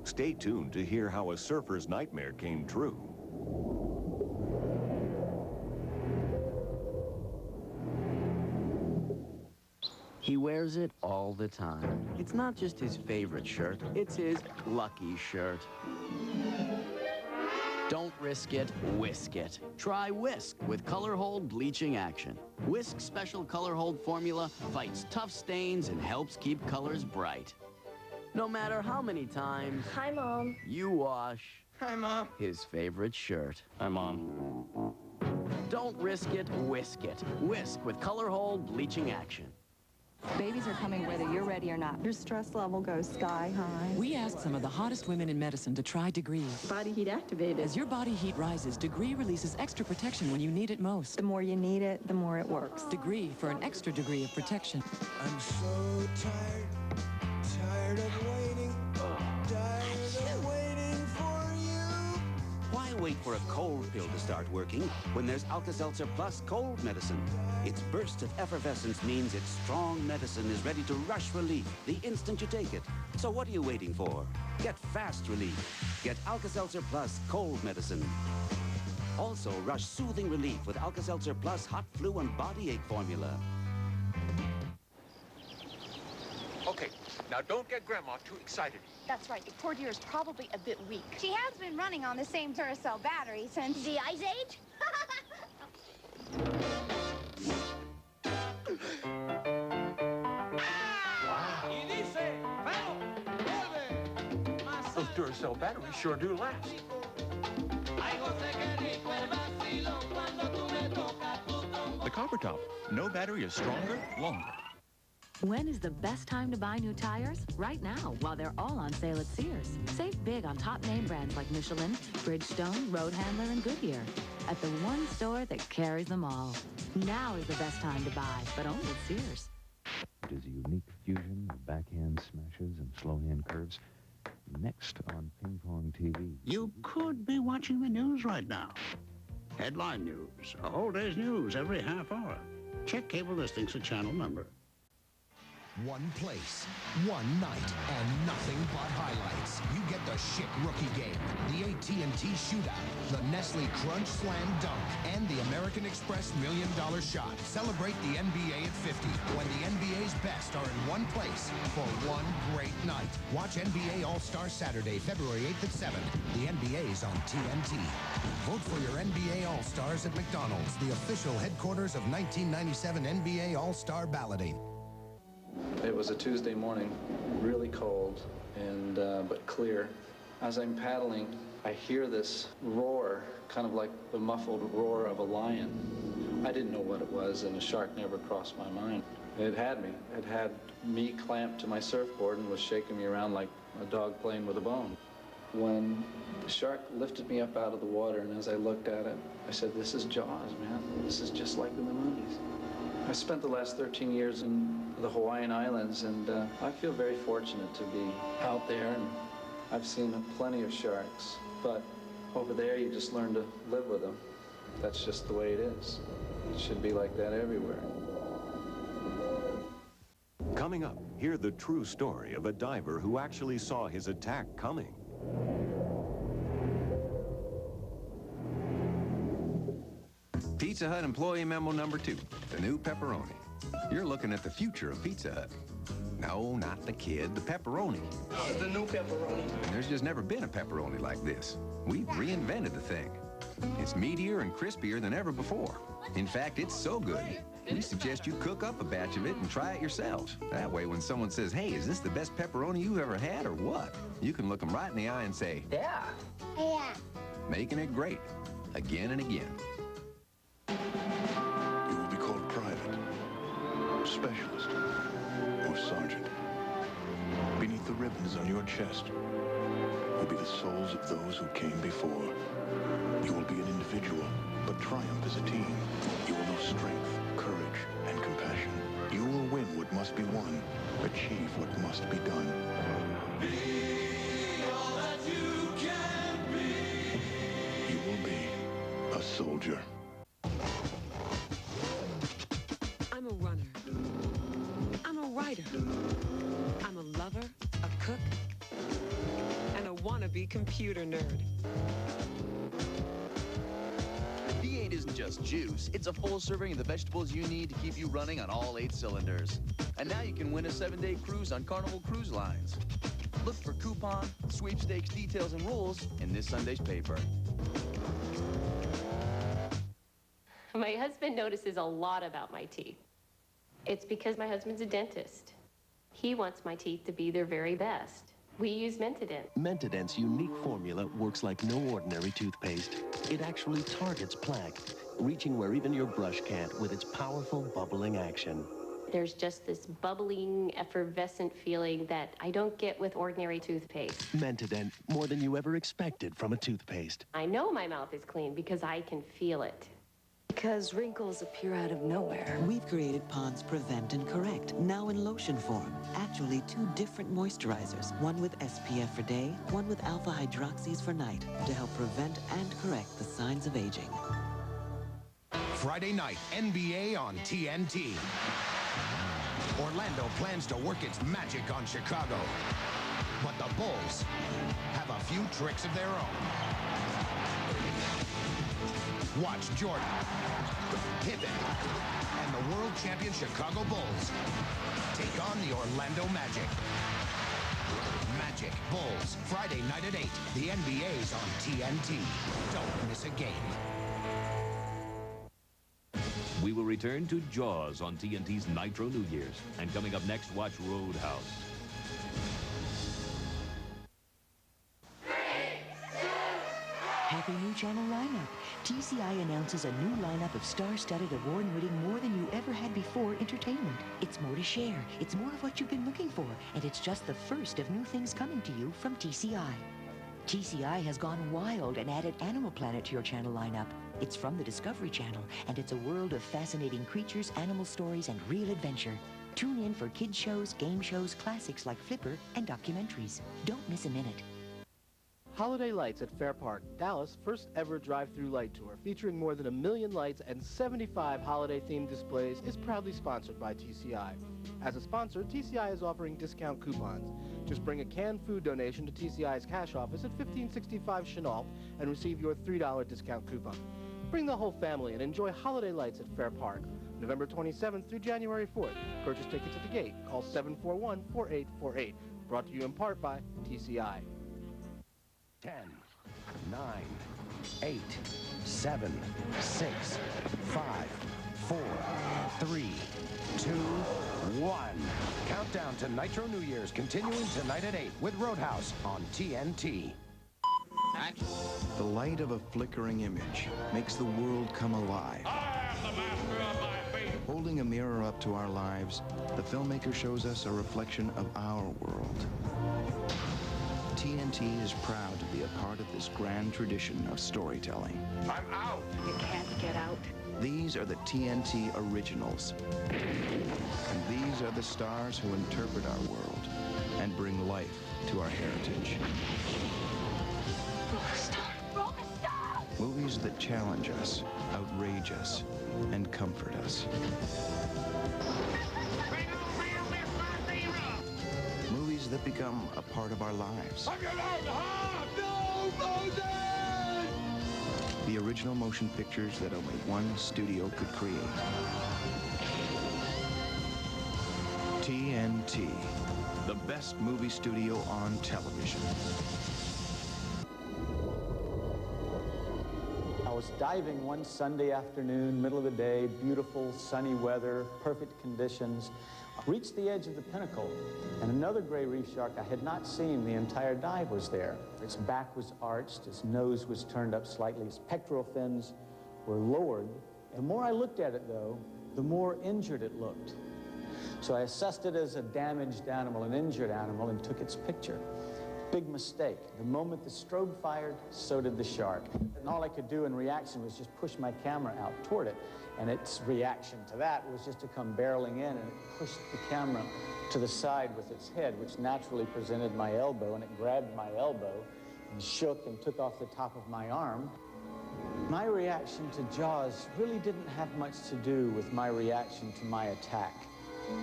Stay tuned to hear how a surfer's nightmare came true. He wears it all the time. It's not just his favorite shirt, it's his lucky shirt. Don't risk it, whisk it. Try Wisk with Color Hold bleaching action. Wisk's special Color Hold formula fights tough stains and helps keep colors bright. No matter how many times... Hi, Mom. You wash... Hi, Mom. His favorite shirt. Hi, Mom. Don't risk it, whisk it. Wisk with Color Hold bleaching action. Babies are coming whether you're ready or not. Your stress level goes sky high. We asked some of the hottest women in medicine to try deGruy. Body heat activated. As your body heat rises, deGruy releases extra protection when you need it most. The more you need it, the more it works. deGruy for an extra degree of protection. I'm so tired, tired of waiting, tired of waiting for you. Why wait for a cold pill to start working when there's Alka-Seltzer Plus cold medicine? Its burst of effervescence means its strong medicine is ready to rush relief the instant you take it. So what are you waiting for? Get fast relief. Get Alka-Seltzer Plus cold medicine. Also, rush soothing relief with Alka-Seltzer Plus hot flu and body ache formula. Okay, now don't get Grandma too excited. That's right. Your poor dear is probably a bit weak. She has been running on the same Duracell battery since the Ice Age. Those Duracell batteries sure do last. The Copper Top. No battery is stronger, longer. When is the best time to buy new tires? Right now, while they're all on sale at Sears. Save big on top name brands like Michelin, Bridgestone, Road Handler, and Goodyear. At the one store that carries them all. Now is the best time to buy, but only at Sears. It is a unique fusion of backhand smashes and slow-hand curves. Next on Ping Pong TV. You could be watching the news right now. Headline news, a whole day's news every half hour. Check cable listings for channel number. One place, one night, and nothing but highlights. You get the Schick Rookie Game, the AT&T Shootout, the Nestle Crunch Slam Dunk, and the American Express $1 Million Shot. Celebrate the NBA at 50, when the NBA's best are in one place for one great night. Watch NBA All-Star Saturday, February 8th at 7. The NBA's on TNT. Vote for your NBA All-Stars at McDonald's, the official headquarters of 1997 NBA All-Star balloting. It was a Tuesday morning, really cold and but clear. As I'm paddling, I hear this roar, kind of like the muffled roar of a lion. I didn't know what it was, and a shark never crossed my mind. It had me. It had me clamped to my surfboard and was shaking me around like a dog playing with a bone. When the shark lifted me up out of the water, and as I looked at it, I said, "This is Jaws, man. This is just like in the movies." I spent the last 13 years in the Hawaiian Islands, and I feel very fortunate to be out there, and I've seen plenty of sharks, but over there you just learn to live with them. That's just the way it is. It should be like that everywhere. Coming up, hear the true story of a diver who actually saw his attack coming. Pizza Hut employee memo number 2, the new pepperoni. You're looking at the future of Pizza Hut. No, not the kid, the pepperoni. This is the new pepperoni. And there's just never been a pepperoni like this. We've reinvented the thing. It's meatier and crispier than ever before. In fact, it's so good, we suggest you cook up a batch of it and try it yourselves. That way, when someone says, "Hey, is this the best pepperoni you've ever had or what?" you can look them right in the eye and say, "Yeah." Yeah. Making it great, again and again. You will be called private, specialist, or sergeant. Beneath the ribbons on your chest will be the souls of those who came before. You will be an individual, but triumph as a team. You will know strength, courage, and compassion. You will win what must be won, achieve what must be done. Be all that you can be. You will be a soldier. I'm a runner. I'm a writer. I'm a lover, a cook, and a wannabe computer nerd. V8 isn't just juice, it's a full serving of the vegetables you need to keep you running on all 8 cylinders. And now you can win a 7-day cruise on Carnival Cruise Lines. Look for coupon, sweepstakes details, and rules in this Sunday's paper. My husband notices a lot about my teeth. It's because my husband's a dentist. He wants my teeth to be their very best. We use Mentadent. Mentadent's unique formula works like no ordinary toothpaste. It actually targets plaque, reaching where even your brush can't with its powerful bubbling action. There's just this bubbling, effervescent feeling that I don't get with ordinary toothpaste. Mentadent, more than you ever expected from a toothpaste. I know my mouth is clean because I can feel it. Because wrinkles appear out of nowhere. We've created Pond's Prevent and Correct, now in lotion form. Actually, 2 different moisturizers, one with SPF for day, one with alpha hydroxys for night, to help prevent and correct the signs of aging. Friday night, NBA on TNT. Orlando plans to work its magic on Chicago. But the Bulls have a few tricks of their own. Watch Jordan, Pippen, and the world champion Chicago Bulls take on the Orlando Magic. Magic Bulls, Friday night at 8. The NBA's on TNT. Don't miss a game. We will return to Jaws on TNT's Nitro New Year's. And coming up next, watch Roadhouse. Happy new channel lineup. TCI announces a new lineup of star-studded, award-winning, more than you ever had before entertainment. It's more to share. It's more of what you've been looking for. And it's just the first of new things coming to you from TCI. TCI has gone wild and added Animal Planet to your channel lineup. It's from the Discovery Channel, and it's a world of fascinating creatures, animal stories, and real adventure. Tune in for kids shows, game shows, classics like Flipper, and documentaries. Don't miss a minute. Holiday Lights at Fair Park, Dallas' first ever drive-through light tour featuring more than 1 million lights and 75 holiday-themed displays is proudly sponsored by TCI. As a sponsor, TCI is offering discount coupons. Just bring a canned food donation to TCI's cash office at 1565 Chenault and receive your $3 discount coupon. Bring the whole family and enjoy Holiday Lights at Fair Park, November 27th through January 4th. Purchase tickets at the gate. Call 741-4848. Brought to you in part by TCI. 10, 9, 8, 7, 6, 5, 4, 3, 2, 1. Countdown to Nitro New Year's continuing tonight at 8 with Roadhouse on TNT. The light of a flickering image makes the world come alive. I am the master of my fate. Holding a mirror up to our lives, the filmmaker shows us a reflection of our world. TNT is proud to be a part of this grand tradition of storytelling. I'm out. You can't get out. These are the TNT originals. And these are the stars who interpret our world and bring life to our heritage. Movies that challenge us, outrage us, and comfort us. Movies that become a part of our lives. The original motion pictures that only one studio could create. TNT, the best movie studio on television. I was diving one Sunday afternoon, middle of the day, beautiful sunny weather, perfect conditions. Reached the edge of the pinnacle, and another gray reef shark I had not seen the entire dive was there. Its back was arched, its nose was turned up slightly, its pectoral fins were lowered. The more I looked at it, though, the more injured it looked. So I assessed it as a damaged animal, an injured animal, and took its picture. Big mistake. The moment the strobe fired, so did the shark. And all I could do in reaction was just push my camera out toward it. And its reaction to that was just to come barreling in, and it pushed the camera to the side with its head, which naturally presented my elbow, and it grabbed my elbow and shook and took off the top of my arm. My reaction to Jaws really didn't have much to do with my reaction to my attack.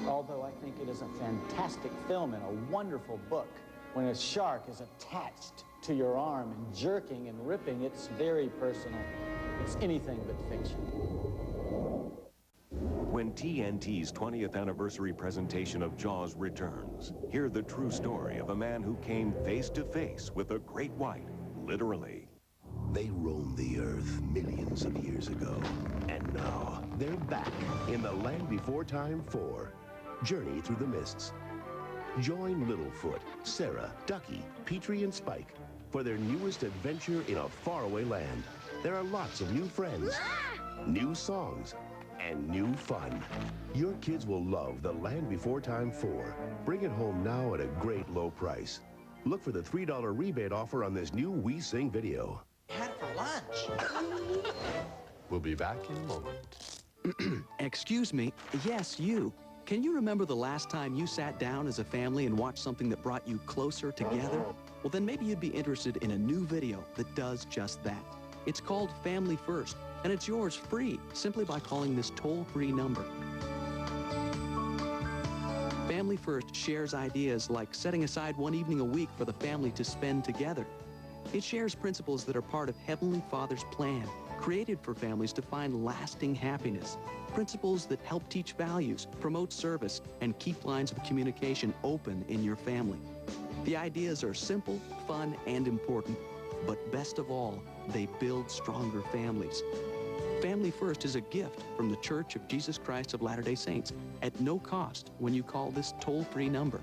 Although I think it is a fantastic film and a wonderful book, when a shark is attached to your arm and jerking and ripping. It's very personal. It's anything but fiction. When TNT's 20th anniversary presentation of Jaws returns, hear the true story of a man who came face to face with a great white, literally. They roamed the earth millions of years ago, and now they're back in the Land Before Time 4, Journey Through the Mists. Join Littlefoot, Sarah, Ducky, Petrie, and Spike for their newest adventure in a faraway land. There are lots of new friends, new songs, and new fun. Your kids will love the Land Before Time 4. Bring it home now at a great low price. Look for the $3 rebate offer on this new We Sing video. Had it for lunch. We'll be back in a moment. Excuse me. Yes, you. Can you remember the last time you sat down as a family and watched something that brought you closer together? Well, then maybe you'd be interested in a new video that does just that. It's called Family First, and it's yours free simply by calling this toll-free number. Family First shares ideas like setting aside one evening a week for the family to spend together. It shares principles that are part of Heavenly Father's plan, created for families to find lasting happiness. Principles that help teach values, promote service, and keep lines of communication open in your family. The ideas are simple, fun, and important, but best of all, they build stronger families. Family First is a gift from the Church of Jesus Christ of Latter-day Saints at no cost when you call this toll-free number.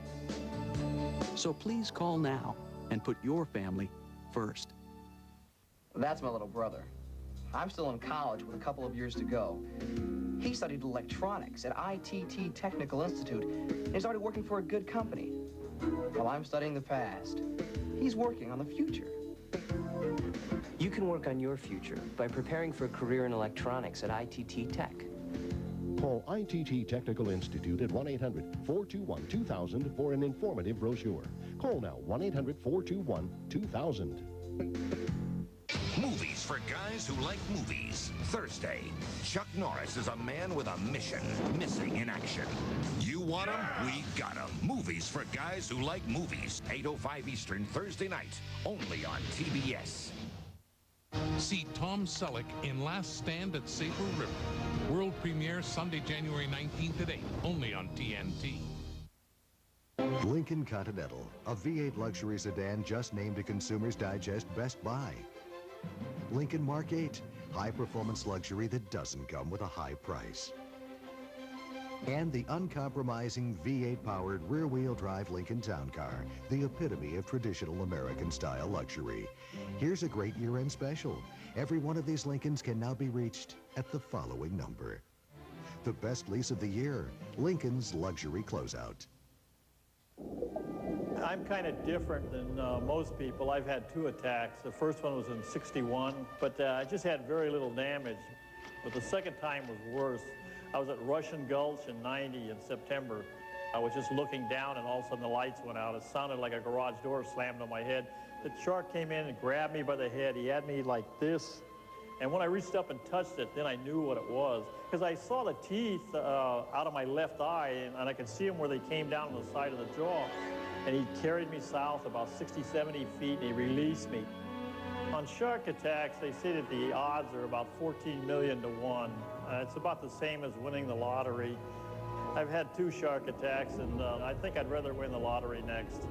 So please call now and put your family first. That's my little brother. I'm still in college with a couple of years to go. He studied electronics at ITT Technical Institute and is already working for a good company. While I'm studying the past, he's working on the future. You can work on your future by preparing for a career in electronics at ITT Tech. Call ITT Technical Institute at 1-800-421-2000 for an informative brochure. Call now, 1-800-421-2000. Movies for guys who like movies. Thursday, Chuck Norris is a man with a mission, missing in action. You want him? We got him. Movies for guys who like movies. 8:05 Eastern, Thursday night, only on TBS. See Tom Selleck in Last Stand at Sabre River. World premiere Sunday, January 19th at 8, only on TNT. Lincoln Continental, a V8 luxury sedan just named to Consumer's Digest Best Buy. Lincoln Mark 8, high-performance luxury that doesn't come with a high price. And the uncompromising V8-powered rear-wheel drive Lincoln Town Car, the epitome of traditional American-style luxury. Here's a great year-end special. Every one of these Lincolns can now be reached at the following number. The best lease of the year, Lincoln's Luxury Closeout. I'm kind of different than most people. I've had 2 attacks. The first one was in '61, but I just had very little damage. But the second time was worse. I was at Russian Gulch in '90 in September. I was just looking down and all of a sudden the lights went out. It sounded like a garage door slammed on my head. The shark came in and grabbed me by the head. He had me like this. And when I reached up and touched it, then I knew what it was. Because I saw the teeth out of my left eye, and I could see them where they came down on the side of the jaw. And he carried me south about 60, 70 feet, and he released me. On shark attacks, they say that the odds are about 14 million to 1. It's about the same as winning the lottery. I've had 2 shark attacks, and I think I'd rather win the lottery next.